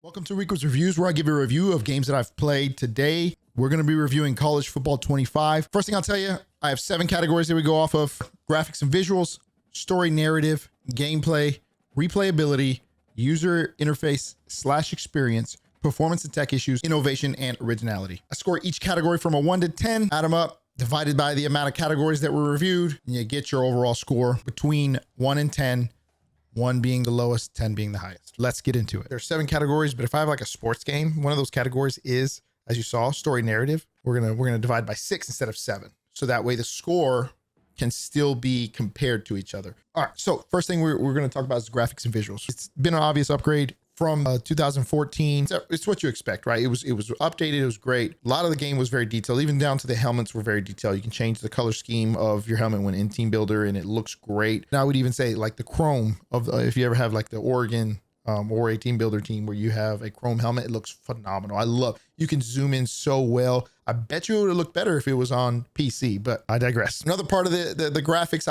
Welcome to Rico's Reviews, where I give you a review of games that I've played today. We're going to be reviewing College Football 25. First thing I'll tell you, I have 7 categories that we go off of: graphics and visuals, story narrative, gameplay, replayability, user interface / experience, performance and tech issues, innovation, and originality. I score each category from a 1 to 10, add them up, divided by the amount of categories that were reviewed, and you get your overall score between 1 and 10. 1 being the lowest, 10 being the highest. Let's get into it. There's 7 categories, but if I have like a sports game, one of those categories is, as you saw, story narrative. We're gonna divide by 6 instead of 7. So that way the score can still be compared to each other. All right, so first thing we're gonna talk about is graphics and visuals. It's been an obvious upgrade from 2014. It's what you expect, right? It was updated. It was great. A lot of the game was very detailed, even down to the helmets were very detailed. You can change the color scheme of your helmet when in Team Builder, and it looks great. And I would even say like the chrome of if you ever have like the Oregon or a Team Builder team where you have a chrome helmet, it looks phenomenal. I love, you can zoom in so well. I bet you it would look better if it was on PC, but I digress. Another part of the graphics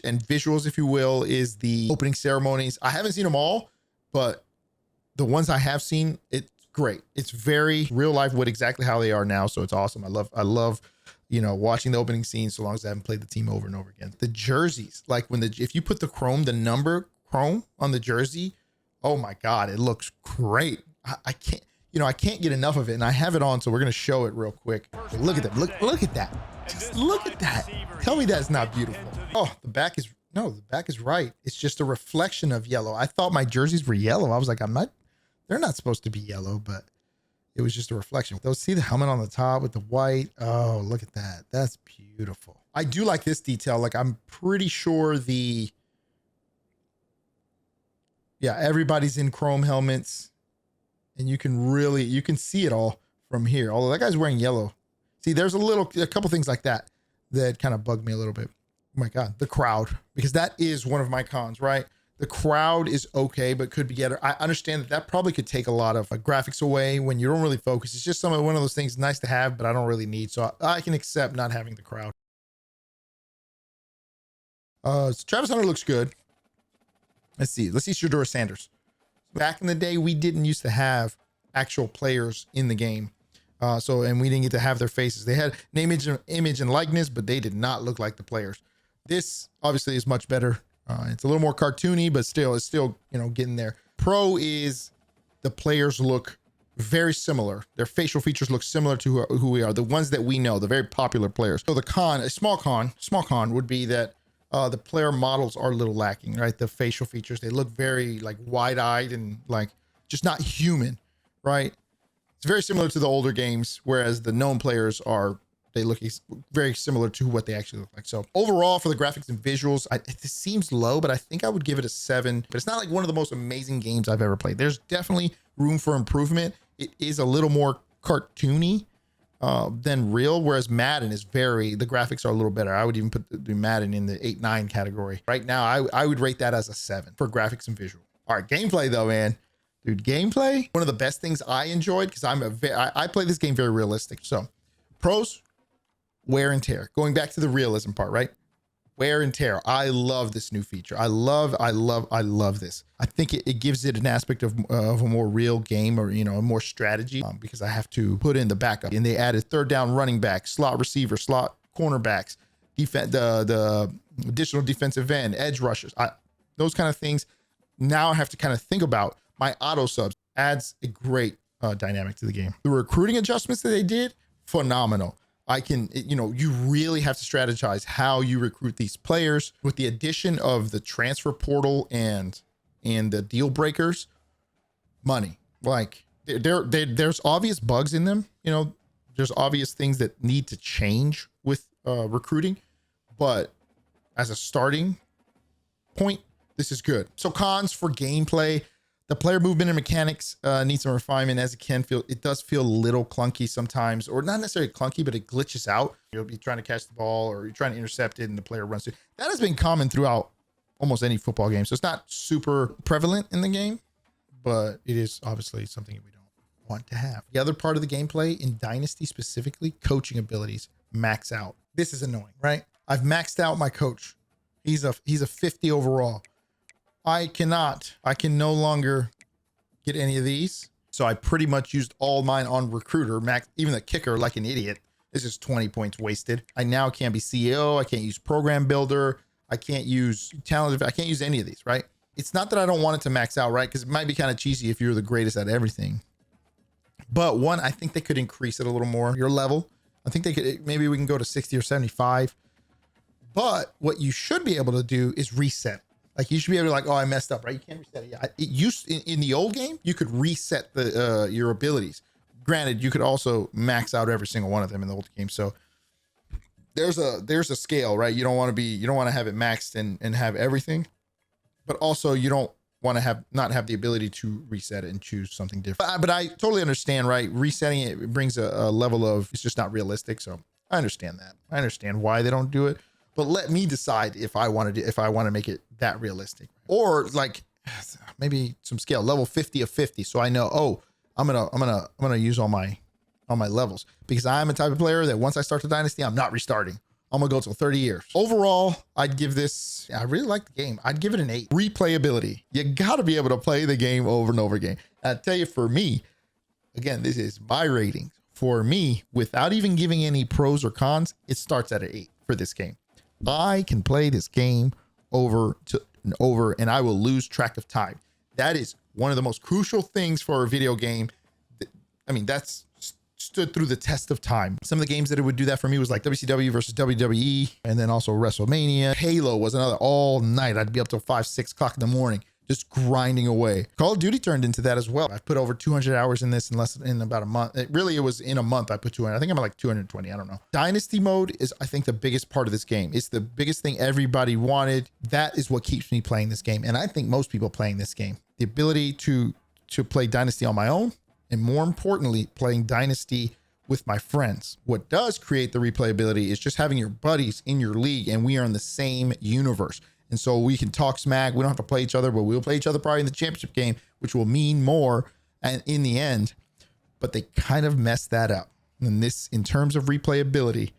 and visuals, if you will, is the opening ceremonies. I haven't seen them all, but the ones I have seen, it's great. It's very real life with exactly how they are now. So it's awesome. I love, you know, watching the opening scene so long as I haven't played the team over and over again. The jerseys, like if you put the number chrome on the jersey, oh my God, it looks great. I can't get enough of it, and I have it on, so we're going to show it real quick. Look at that. Look at that. Just look at that. Tell me that's not beautiful. Oh, the back is right. It's just a reflection of yellow. I thought my jerseys were yellow. I was like, they're not supposed to be yellow, but it was just a reflection. They'll see the helmet on the top with the white. Oh, look at that. That's beautiful. I do like this detail. Like, I'm pretty sure everybody's in chrome helmets, and you can see it all from here. Although that guy's wearing yellow. See, there's a couple things like that kind of bug me a little bit. Oh my God, the crowd, because that is one of my cons, right? The crowd is okay, but could be better. I understand that probably could take a lot of graphics away when you don't really focus. It's just one of those things nice to have, but I don't really need. So I can accept not having the crowd. So Travis Hunter looks good. Let's see Shedeur Sanders. Back in the day, we didn't used to have actual players in the game. And we didn't get to have their faces. They had name, image, and likeness, but they did not look like the players. This obviously is much better. It's a little more cartoony, but it's still, getting there. Pro is the players look very similar. Their facial features look similar to who we are, the ones that we know, the very popular players. So a small con would be that the player models are a little lacking, right? The facial features, they look very like wide-eyed and like just not human, right? It's very similar to the older games, whereas the known players they look very similar to what they actually look like. So overall, for the graphics and visuals, it seems low, but I think I would give it a 7. But it's not like one of the most amazing games I've ever played. There's definitely room for improvement. It is a little more cartoony than real, whereas Madden is the graphics are a little better. I would even put the Madden in the 8-9 category. Right now, I would rate that as a 7 for graphics and visual. All right, gameplay though, man. Dude, gameplay, one of the best things I enjoyed, because I play this game very realistic. So pros, wear and tear. Going back to the realism part, right? Wear and tear. I love this new feature. I love this. I think it gives it an aspect of a more real game, or, a more strategy, because I have to put in the backup. And they added third down running back, slot receiver, slot cornerbacks, the additional defensive end, edge rushers, those kind of things. Now I have to kind of think about my auto subs. Adds a great dynamic to the game. The recruiting adjustments that they did, phenomenal. You really have to strategize how you recruit these players. With the addition of the transfer portal and the deal breakers, money. Like there's obvious bugs in them. There's obvious things that need to change with recruiting, but as a starting point, this is good. So cons for gameplay. The player movement and mechanics need some refinement, as it does feel a little clunky sometimes, or not necessarily clunky, but it glitches out. You'll be trying to catch the ball, or you're trying to intercept it and the player runs through. That has been common throughout almost any football game. So it's not super prevalent in the game, but it is obviously something we don't want to have. The other part of the gameplay in Dynasty specifically, coaching abilities max out. This is annoying, right? I've maxed out my coach. He's a 50 overall. I can no longer get any of these. So I pretty much used all mine on recruiter, max, even the kicker like an idiot. This is 20 points wasted. I now can't be CEO. I can't use program builder. I can't use talent. I can't use any of these, right? It's not that I don't want it to max out, right? Because it might be kind of cheesy if you're the greatest at everything. But one, I think they could increase it a little more, your level. I think they could, maybe we can go to 60 or 75. But what you should be able to do is reset. Like you should be able to like, oh, I messed up, right? You can't reset it. Yeah, it used in the old game, you could reset the your abilities. Granted, you could also max out every single one of them in the old game. So there's a scale, right? You don't want to have it maxed and have everything, but also you don't want to not have the ability to reset it and choose something different. But I totally understand, right? Resetting it brings a level of, it's just not realistic. So I understand that. I understand why they don't do it. But let me decide if I want to make it that realistic, or like maybe some scale, level 50 of 50. So I know, oh, I'm gonna use all my levels, because I'm a type of player that once I start the dynasty, I'm not restarting. I'm gonna go till 30 years. Overall, I'd give this, I really like the game. I'd give it an 8. Replayability. You gotta be able to play the game over and over again. I tell you, for me, again, this is my rating. For me, without even giving any pros or cons, it starts at an 8 for this game. I can play this game over and over, and I will lose track of time. That is one of the most crucial things for a video game. I mean, that's stood through the test of time. Some of the games that it would do that for me was like WCW versus WWE, and then also WrestleMania. Halo was another, all night. I'd be up till 5, 6 o'clock in the morning, just grinding away. Call of Duty turned into that as well. I've put over 200 hours in this in about a month. It was in a month I put 200. I think I'm at like 220. I don't know. Dynasty mode is, I think, the biggest part of this game. It's the biggest thing everybody wanted. That is what keeps me playing this game. And I think most people playing this game, the ability to play Dynasty on my own, and more importantly, playing Dynasty with my friends. What does create the replayability is just having your buddies in your league, and we are in the same universe. And so we can talk smack. We don't have to play each other, but we'll play each other probably in the championship game, which will mean more and in the end. But they kind of messed that up. And this, in terms of replayability,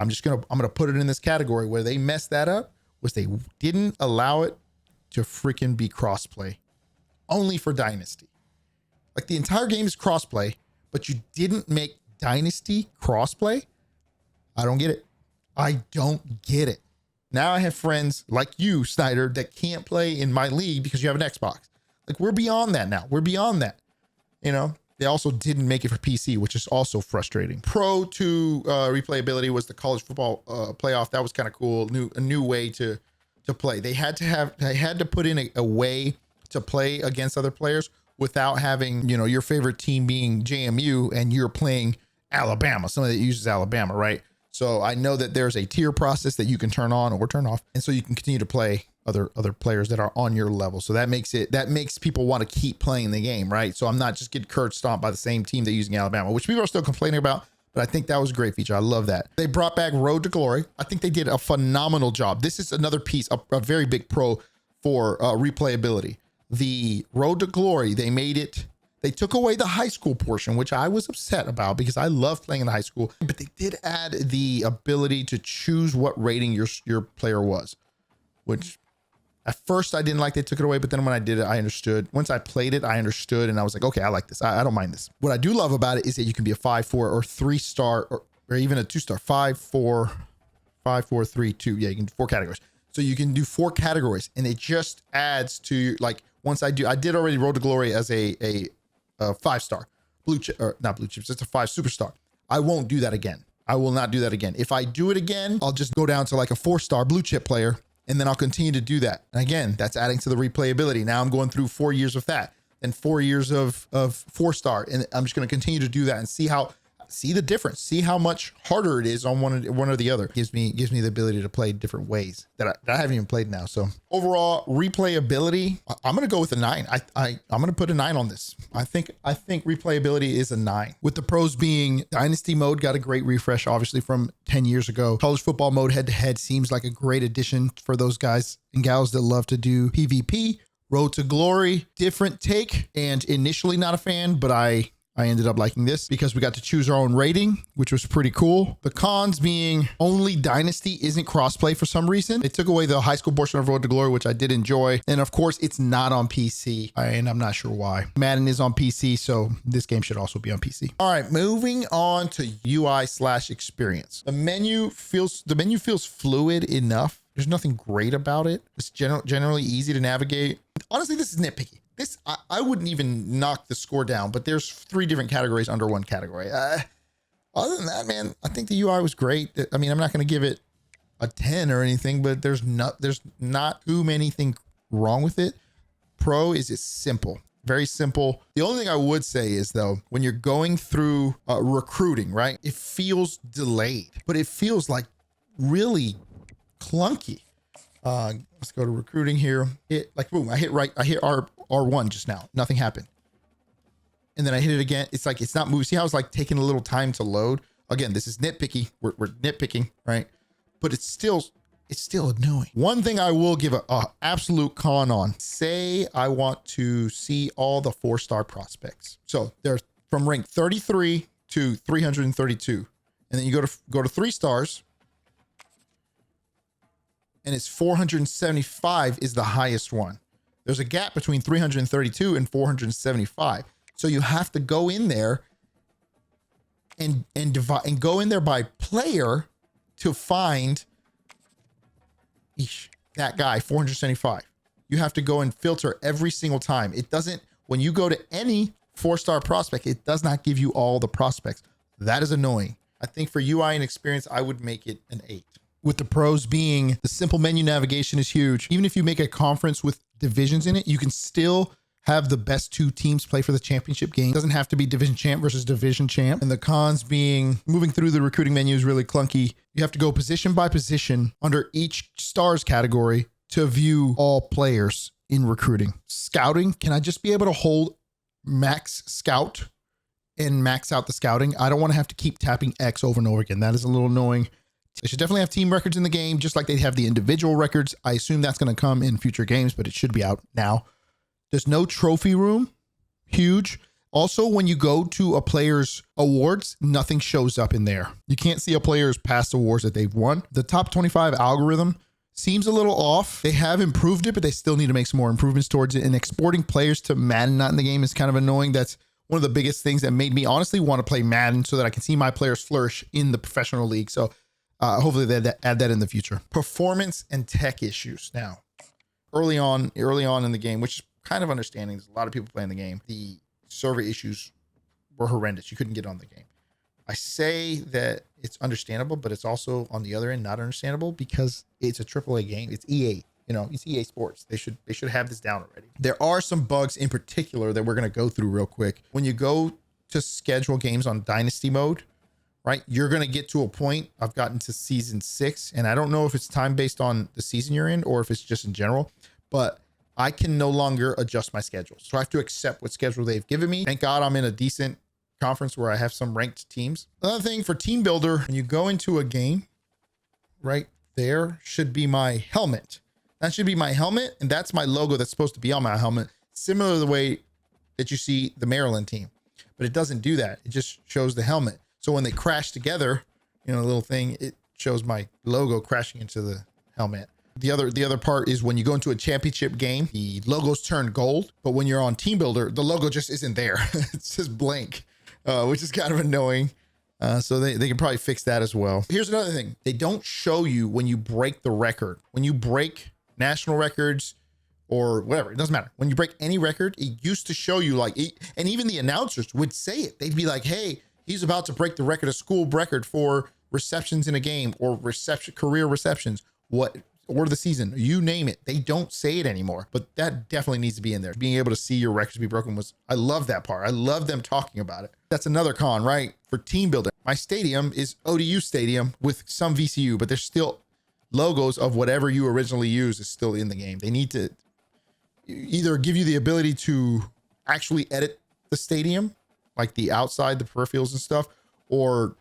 I'm gonna put it in this category where they messed that up, was they didn't allow it to freaking be crossplay, only for Dynasty. Like the entire game is crossplay, but you didn't make Dynasty crossplay. I don't get it. I don't get it. Now I have friends like you, Snyder, that can't play in my league because you have an Xbox. Like, we're beyond that now. We're beyond that. You know, they also didn't make it for PC, which is also frustrating. Pro to replayability was the college football playoff. That was kind of cool. A new way to play. They had to put in a way to play against other players without having, you know, your favorite team being JMU and you're playing Alabama, somebody that uses Alabama, right? So I know that there's a tier process that you can turn on or turn off, and so you can continue to play other players that are on your level. So that makes people want to keep playing the game, right? So I'm not just getting curb stomped by the same team that using Alabama, which people are still complaining about, but I think that was a great feature. I love that. They brought back Road to Glory. I think they did a phenomenal job. This is another piece, a very big pro for replayability. The Road to Glory, they took away the high school portion, which I was upset about because I love playing in the high school, but they did add the ability to choose what rating your player was, which at first I didn't like they took it away, but then when I did it, I understood. Once I played it, I understood, and I was like, okay, I like this. I don't mind this. What I do love about it is that you can be a 5-4 or 3-star or even a 2-star, 5-4, 5-4, 3, 2. Yeah, you can do 4 categories. So you can do 4 categories, and it just adds to, like, once I did already Road to Glory as a 5-star blue chip, or not blue chips, it's a 5 superstar. I won't do that again. I will not do that again. If I do it again, I'll just go down to like a 4-star blue chip player, and then I'll continue to do that. And again, that's adding to the replayability. Now I'm going through 4 years of that and 4 years of 4-star. And I'm just going to continue to do that and see the difference, see how much harder it is on one or the other. Gives me the ability to play different ways that I haven't even played now. So overall replayability, I'm going to go with a 9. I'm going to put a 9 on this. I think replayability is a 9, with the pros being Dynasty mode got a great refresh, obviously from 10 years ago. College football mode head to head seems like a great addition for those guys and gals that love to do PvP. Road to Glory, different take, and initially not a fan, but I I ended up liking this because we got to choose our own rating, which was pretty cool. The cons being only Dynasty isn't crossplay for some reason. They took away the high school portion of Road to Glory, which I did enjoy. And of course, it's not on PC, and I'm not sure why. Madden is on PC, so this game should also be on PC. All right, moving on to UI/experience. The menu feels fluid enough. There's nothing great about it. It's generally easy to navigate. Honestly, this is nitpicky. This, I wouldn't even knock the score down, but there's 3 different categories under one category. Other than that, man, I think the UI was great. I mean, I'm not going to give it a 10 or anything, but there's not too many things wrong with it. Pro is just simple, very simple. The only thing I would say is, though, when you're going through recruiting, right, it feels delayed, but it feels like really clunky. Let's go to recruiting here. Boom, I hit R1 just now. Nothing happened. And then I hit it again. It's like, it's not moving. See how it's like taking a little time to load? Again, this is nitpicky. We're nitpicking, right? But it's still annoying. One thing I will give a absolute con on. Say I want to see all the 4-star prospects. So they're from rank 33 to 332. And then you go to 3 stars. And it's 475 is the highest one. There's a gap between 332 and 475. So you have to go in there and divide and go in there by player to find that guy, 475. You have to go and filter every single time. It doesn't, when you go to any 4-star prospect, it does not give you all the prospects. That is annoying. I think for UI and experience, I would make it an 8. With the pros being the simple menu navigation is huge. Even if you make a conference with divisions in it, you can still have the best 2 teams play for the championship game. It doesn't have to be division champ versus division champ. And the cons being moving through the recruiting menu is really clunky. You have to go position by position under each stars category to view all players in recruiting. Scouting, can I just be able to hold max scout and max out the scouting? I don't want to have to keep tapping X over and over again. That is a little annoying. They should definitely have team records in the game, just like they have the individual records. I assume that's going to come in future games, but it should be out now. There's no trophy room. Huge. Also, when you go to a player's awards, nothing shows up in there. You can't see a player's past awards that they've won. The top 25 algorithm seems a little off. They have improved it, but they still need to make some more improvements towards it. And exporting players to Madden not in the game is kind of annoying. That's one of the biggest things that made me honestly want to play Madden so that I can see my players flourish in the professional league. So hopefully they add that in the future. Performance and tech issues. Now, early on in the game, which is kind of understanding. There's a lot of people playing the game. The server issues were horrendous. You couldn't get on the game. I say that it's understandable, but it's also on the other end not understandable because it's a AAA game. It's EA. You know, it's EA Sports. They should have this down already. There are some bugs in particular that we're going to go through real quick. When you go to schedule games on Dynasty mode, right, you're going to get to a point. I've gotten to season 6, and I don't know if it's time based on the season you're in or if it's just in general, but I can no longer adjust my schedule. So I have to accept what schedule they've given me. Thank God I'm in a decent conference where I have some ranked teams. Another thing for team builder, when you go into a game, right there should be my helmet. That should be my helmet, and that's my logo that's supposed to be on my helmet, similar to the way that you see the Maryland team. But it doesn't do that. It just shows the helmet. So when they crash together, you know, a little thing, it shows my logo crashing into the helmet. The other part is when you go into a championship game, the logos turn gold, but when you're on Team Builder, the logo just isn't there. It's just blank, which is kind of annoying. So they can probably fix that as well. Here's another thing. They don't show you when you break the record. When you break national records or whatever, it doesn't matter. When you break any record, it used to show you like, and even the announcers would say it. They'd be like, hey, he's about to break the record, a school record for receptions in a game or career receptions, or the season, you name it. They don't say it anymore, but that definitely needs to be in there. Being able to see your records be broken I love that part. I love them talking about it. That's another con, right? For team building, my stadium is ODU stadium with some VCU, but there's still logos of whatever you originally used is still in the game. They need to either give you the ability to actually edit the stadium, like the outside, the peripherals and stuff, or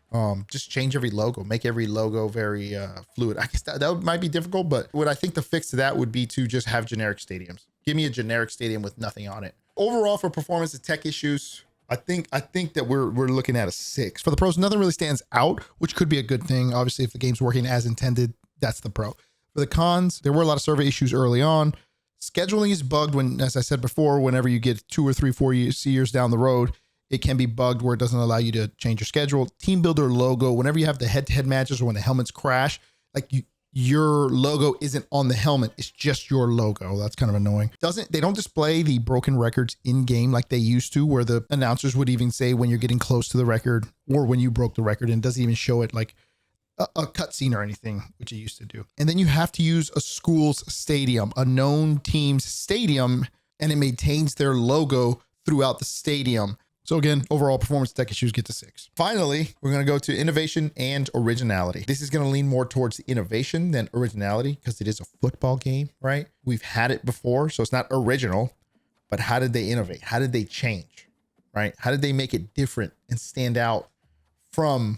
just change every logo, make every logo very fluid. I guess that might be difficult, but what I think the fix to that would be to just have generic stadiums. Give me a generic stadium with nothing on it. Overall, for performance and tech issues, I think that we're looking at a 6. For the pros, nothing really stands out, which could be a good thing. Obviously, if the game's working as intended, that's the pro. For the cons, there were a lot of server issues early on. Scheduling is bugged when, as I said before, whenever you get 2 or 3, 4 years down the road, it can be bugged where it doesn't allow you to change your schedule. Team builder logo, whenever you have the head-to-head matches or when the helmets crash, like your logo isn't on the helmet. It's just your logo. That's kind of annoying. They don't display the broken records in game like they used to, where the announcers would even say when you're getting close to the record or when you broke the record, and it doesn't even show it like a cutscene or anything, which it used to do. And then you have to use a school's stadium, a known team's stadium, and it maintains their logo throughout the stadium. So again, overall performance tech issues get to 6. Finally, we're going to go to innovation and originality. This is going to lean more towards innovation than originality because it is a football game, right? We've had it before, so it's not original, but how did they innovate? How did they change, right? How did they make it different and stand out from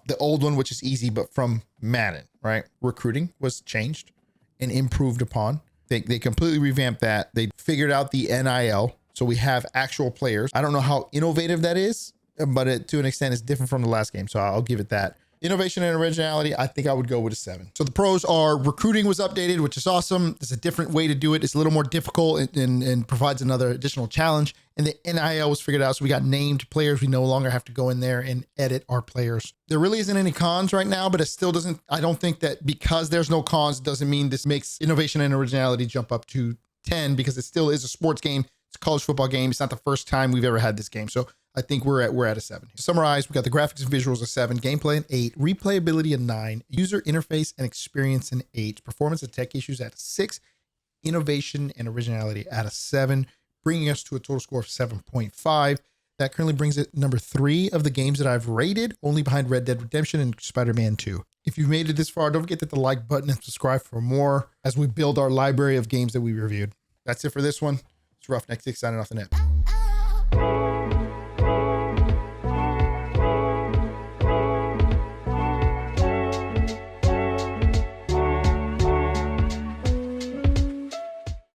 the old one, which is easy, but from Madden, right? Recruiting was changed and improved upon. They completely revamped that. They figured out the NIL. So we have actual players. I don't know how innovative that is, but it, to an extent, is different from the last game. So I'll give it that. Innovation and originality, I think I would go with a 7. So the pros are recruiting was updated, which is awesome. There's a different way to do it. It's a little more difficult and provides another additional challenge. And the NIL was figured out. So we got named players. We no longer have to go in there and edit our players. There really isn't any cons right now, but it still doesn't, I don't think that because there's no cons doesn't mean this makes innovation and originality jump up to 10, because it still is a sports game. It's a college football game. It's not the first time we've ever had this game. So I think we're at a 7. To summarize, we got the graphics and visuals a 7, gameplay an 8, replayability a 9, user interface and experience an 8, performance and tech issues at a 6, innovation and originality at a 7, bringing us to a total score of 7.5. That currently brings it number 3 of the games that I've rated, only behind Red Dead Redemption and Spider-Man 2. If you've made it this far, don't forget to hit the like button and subscribe for more as we build our library of games that we reviewed. That's it for this one. It's Roughneck 6 signing off the net.